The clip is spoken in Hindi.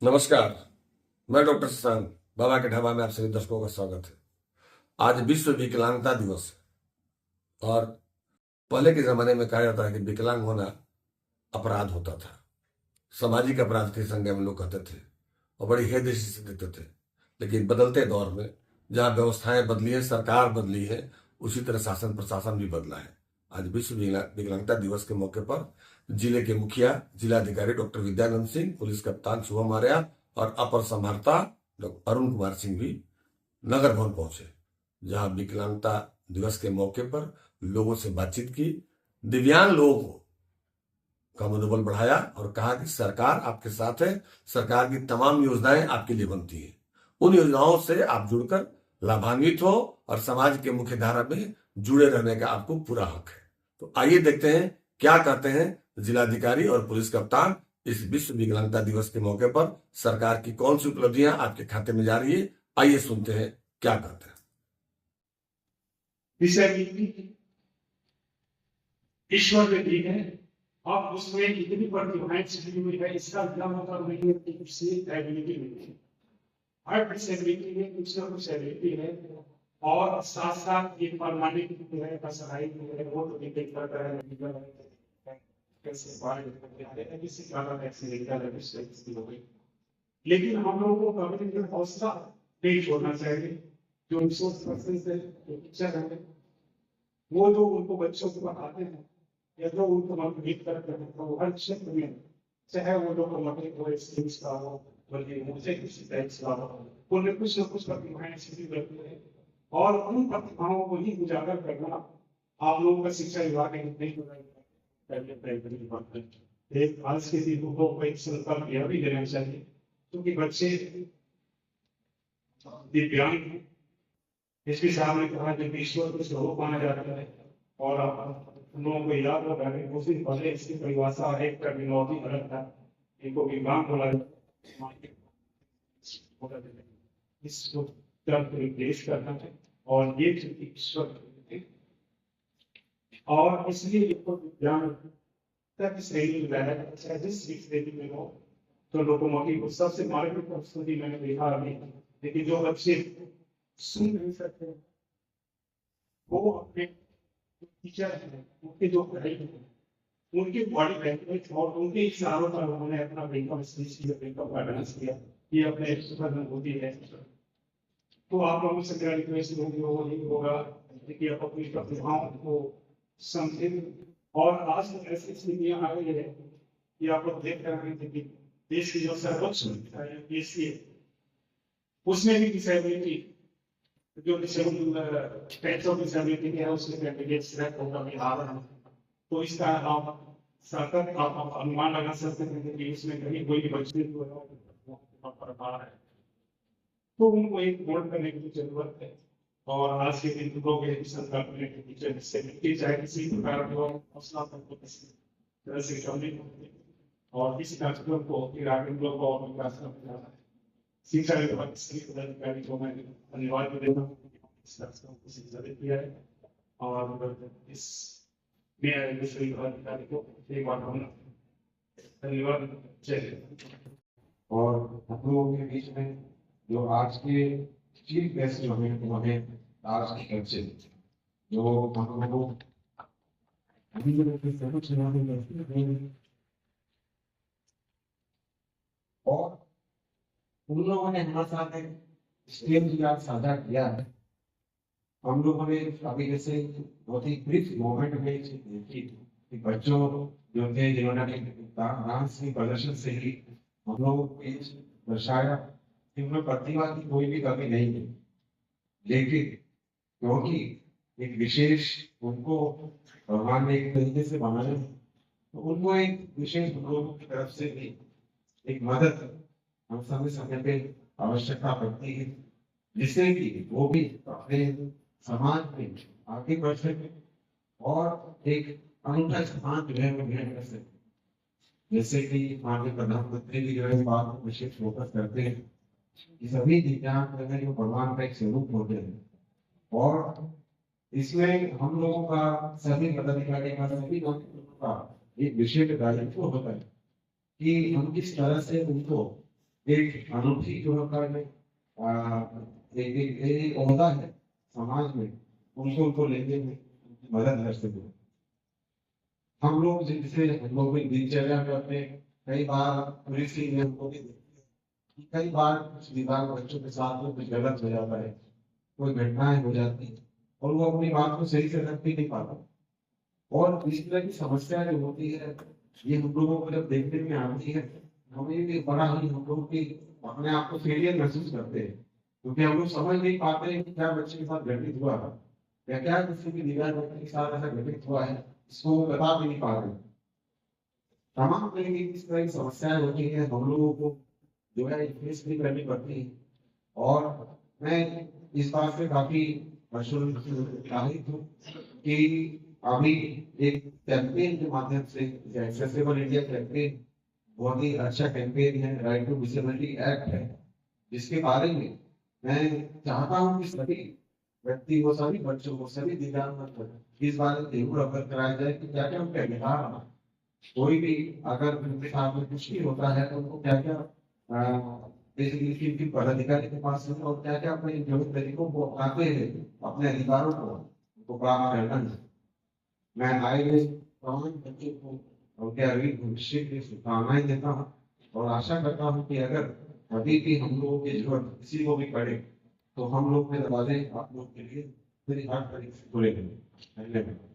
नमस्कार। मैं डॉक्टर शशांक बाबा के ढाबा में आप सभी दर्शकों का स्वागत है। आज विश्व विकलांगता दिवस है और पहले के जमाने में कहा जाता है कि विकलांग होना अपराध होता था, सामाजिक अपराध के संज्ञा में लोग कहते थे और बड़ी हेदृष्टि से देखते थे। लेकिन बदलते दौर में जहाँ व्यवस्थाएं बदली है, सरकार बदली है, उसी तरह शासन प्रशासन भी बदला है। आज विश्व विकलांगता दिवस के मौके पर जिले के मुखिया जिलाधिकारी डॉक्टर विद्यानंद सिंह, पुलिस कप्तान शुभम आर्या और अपर समाहर्ता डॉक्टर अरुण कुमार सिंह भी नगर भवन पहुंचे, जहां विकलांगता दिवस के मौके पर लोगों से बातचीत की, दिव्यांग लोगों का मनोबल बढ़ाया और कहा कि सरकार आपके साथ है, सरकार की तमाम योजनाएं आपके लिए बनती है, उन योजनाओं से आप जुड़कर लाभान्वित हो और समाज के मुख्य धारा में जुड़े रहने का आपको पूरा हक है। तो आइए देखते हैं क्या कहते हैं जिलाधिकारी और पुलिस कप्तान इस विश्व विकलांगता दिवस के मौके पर सरकार की कौन सी उपलब्धियां आपके खाते में जा रही है। आइए सुनते हैं क्या कहते हैं। ईश्वर में दी है और उसमें कितनी प्रतिभाएं छिपी हुई है, इसका मतलब नहीं है कि उससे एबिलिटी नहीं है। हर डिसेबिलिटी में कुछ ना कुछ एबिलिटी है और साथ साथ एक परमानेंट है, पढ़ाई है, वो तो डिपेंड करता है कैसे बाहर निकलते हैं, किसी कारण एक्सीडेंटल एबिलिटी हो गई। लेकिन हम लोगों को कभी भी हौसला नहीं छोड़ना चाहिए। जो रिसोर्स पर्सन से टीचर है, वो जो उनको बच्चों को पढ़ाते हैं या जो उनको मोटिवेट करते हैं, तो हर क्षेत्र में चाहे वो लोग मोटिवेट हो, स्किल्स का हो, बल्कि मुझे किसी टाइप का हो, उनमें कुछ न कुछ प्रतिभाएं छिपी रहती है और उन प्रतिभाओं को ही उजागर करना आप लोगों का शिक्षा विभाग नहीं एक आज के दिन को एक संकल्प यह भी लेना चाहिए, क्योंकि बच्चे दिव्यांग हैं। इसके सामने कहा कि ईश्वर को स्वरूप माना जाता है और लोगों को याद रखा है। उसी पहले इसकी परिभाषा एक टर्मिनोलॉजी अलग था, इनको विज्ञान बोला इसको टर्म रिप्लेस करना है और ये ईश्वर और इसलिए इनको विज्ञान तक श्रेणी में जिस श्रेणी में हो तो लोकोमोटिव को सबसे मार्मिक परिस्थिति मैंने देखा अभी। लेकिन जो बच्चे सुन नहीं सकते वो अपने टीचर हैं, उनके जो पढ़ाई है, उनके बॉडी लैंग्वेज और उनके इशारों पर उन्होंने अपना ब्रेकअप स्पीच किया, ब्रेकअप का डांस किया, ये अपने एक्सप्रेशन होती है। तो आप लोगों से मेरा रिक्वेस्ट होगा कि आप अपनी प्रतिभाओं को समझें। और आज ऐसी स्थितियां आ गई है कि आप लोग देख रहे हैं कि देश की जो सर्वोच्च है उसमें भी डिसेबिलिटी जो डिसेबिलिटी है उसमें कैंडिडेट सिलेक्ट होगा बिहार में। तो इसका आप सतत आप अनुमान लगा सकते हैं कि इसमें कहीं कोई बच्चे पढ़ा है तो उनको एक बोर्ड करने की जरूरत है। और आज के दिन लोग संकल्प में टीचर से चाहे किसी प्रकार का हौसला तरह से कमी और इस कार्यक्रम को फिर आगे लोग को और विकास करना है। शिक्षा विभाग के पदाधिकारी को मैं धन्यवाद देता हूँ इस कार्यक्रम को शिक्षा देती है और इस पदाधिकारी को एक बार धन्यवाद। जय। और हम लोगों के बीच में जो आज के चीफ गेस्ट जो हमें आज के बच्चे जो हम लोगों और उन लोगों ने हमारे साथ एक स्टेज भी आज साझा किया है। हम लोगों ने अभी जैसे बहुत ही ब्रीफ मोमेंट में देखी कि बच्चों जो थे जिन्होंने डांस के प्रदर्शन से ही हम लोगों को दर्शाया कि उनमें प्रतिभा की कोई भी कमी नहीं है, लेकिन क्योंकि एक विशेष उनको भगवान ने एक तरीके से बनाया तो उनको एक विशेष लोगों की तरफ से भी एक मदद हम समय समय पे आवश्यकता पड़ती है, जिससे कि वो भी अपने समाज में आगे बढ़ सके और एक अनूठा स्थान जो है वो ग्रहण कर सके। जैसे कि माननीय प्रधानमंत्री भी जो है बात को विशेष फोकस करते हैं कि सभी दिव्यांग जो भगवान का एक स्वरूप होते हैं और इसमें हम लोगों का सभी पदाधिकारी का सभी का एक विशेष दायित्व होता है कि हम किस तरह से उनको एक अनूठी जो है एक ओहदा है समाज में, उनको लेने में मदद कर सके। हम लोग जिनसे हम लोग की दिनचर्या में अपने कई बार पुलिस ने हमको भी कई बार कुछ विभाग बच्चों के साथ में कुछ गलत हो जाता है, कोई घटनाएं हो जाती है और वो अपनी बात को सही से रख भी नहीं पाता। और इस तरह की समस्या जो होती है, ये हम लोगों को जब देखने में आती है, हमें भी बड़ा ही हम लोग की अपने आप को फेलियर महसूस करते हैं, क्योंकि हम लोग समझ नहीं पाते हैं कि क्या बच्चे के साथ घटित हुआ है या क्या किसी की निगाह बच्चे के साथ ऐसा घटित हुआ है, इसको वो बता भी नहीं पा रहे। तमाम तरह की इस तरह की समस्याएं होती है, हम लोगों को जो है फेस भी करनी पड़ती है। और मैं इस बात से काफी उत्साहित हूँ कि अभी एक कैंपेन के माध्यम से एक्सेसिबल इंडिया कैंपेन बहुत ही अच्छा कैंपेन है, राइट टू डिसेबिलिटी एक्ट है, जिसके बारे में मैं चाहता हूँ कि सभी व्यक्ति को, सभी बच्चों को, सभी दिव्यांग इस बारे में जरूर अवगत कराया जाए कि क्या क्या उनके अधिकार है। कोई भी अगर उनके साथ में कुछ भी होता है तो उनको क्या क्या बेसिकली पदाधिकारी के पास है और क्या क्या अपने जो तरीकों को अपनाते हैं अपने अधिकारों को प्राप्त करना है। मैं आए हुए तमाम बच्चों को उनके अगली भविष्य की शुभकामनाएं देता हूँ और आशा करता हूँ कि अगर अभी भी हम लोगों की जरूरत किसी को भी पड़े तो हम लोग के दरवाजे आप लोग के लिए मेरी हर तरीके से खुले हैं। धन्यवाद।